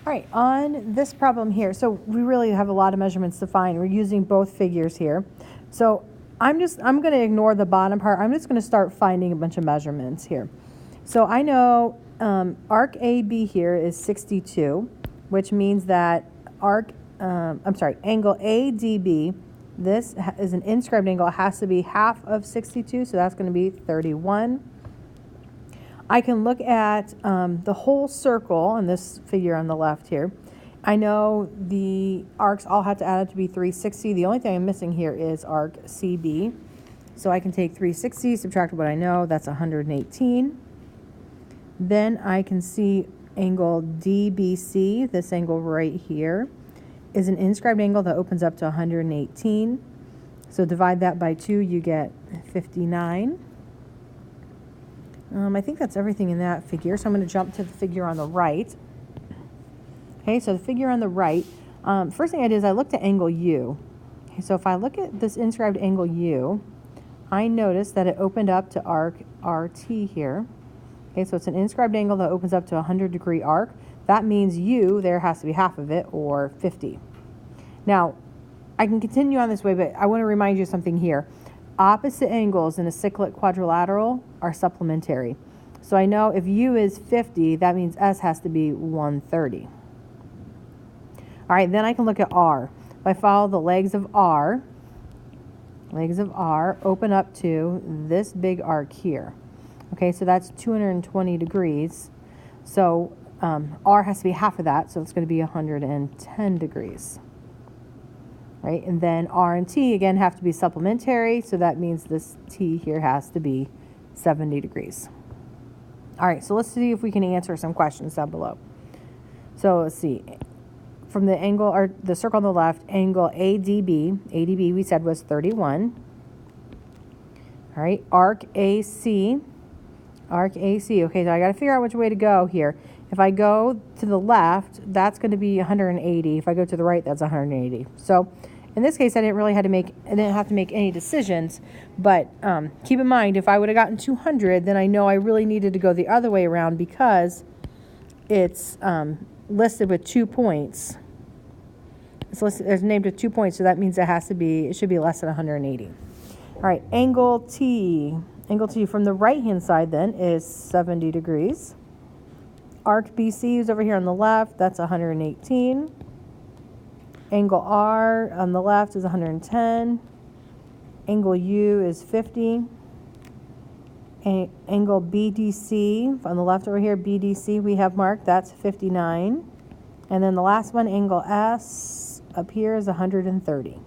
All right, on this problem here, so we really have a lot of measurements to find. We're using both figures here. So I'm going to ignore the bottom part. I'm just going to start finding a bunch of measurements here. So I know arc AB here is 62, which means that angle ADB, this is an inscribed angle. It has to be half of 62, so that's going to be 31. I can look at the whole circle on this figure on the left here. I know the arcs all have to add up to be 360. The only thing I'm missing here is arc CB. So I can take 360, subtract what I know, that's 118. Then I can see angle DBC, this angle right here, is an inscribed angle that opens up to 118. So divide that by 2, you get 59. I think that's everything in that figure, so I'm going to jump to the figure on the right. Okay, so the figure on the right, first thing I did is I looked at angle U. Okay, so if I look at this inscribed angle U, I noticed that it opened up to arc RT here. Okay, so it's an inscribed angle that opens up to a 100-degree arc. That means U, there has to be half of it, or 50. Now, I can continue on this way, but I want to remind you of something here. Opposite angles in a cyclic quadrilateral are supplementary. So I know if U is 50, that means S has to be 130. All right, then I can look at R. If I follow the legs of R open up to this big arc here. Okay, so that's 220 degrees. So R has to be half of that, so it's going to be 110 degrees. Right, and then R and T again have to be supplementary, so that means this T here has to be 70 degrees. All right, so let's see if we can answer some questions down below. So let's see. From the angle, or the circle on the left, angle ADB we said was 31. All right, arc AC, okay, so I got to figure out which way to go here. If I go to the left, that's going to be 180. If I go to the right, that's 180. So in this case, I didn't have to make any decisions. But keep in mind, if I would have gotten 200, then I know I really needed to go the other way around because it's listed with 2 points. It's named with 2 points, so that means it should be less than 180. All right, angle T. Angle T from the right-hand side then is 70 degrees. Arc BC is over here on the left, that's 118. Angle R on the left is 110. Angle U is 50. Angle BDC on the left over here, BDC we have marked, that's 59. And then the last one, angle S, up here is 130.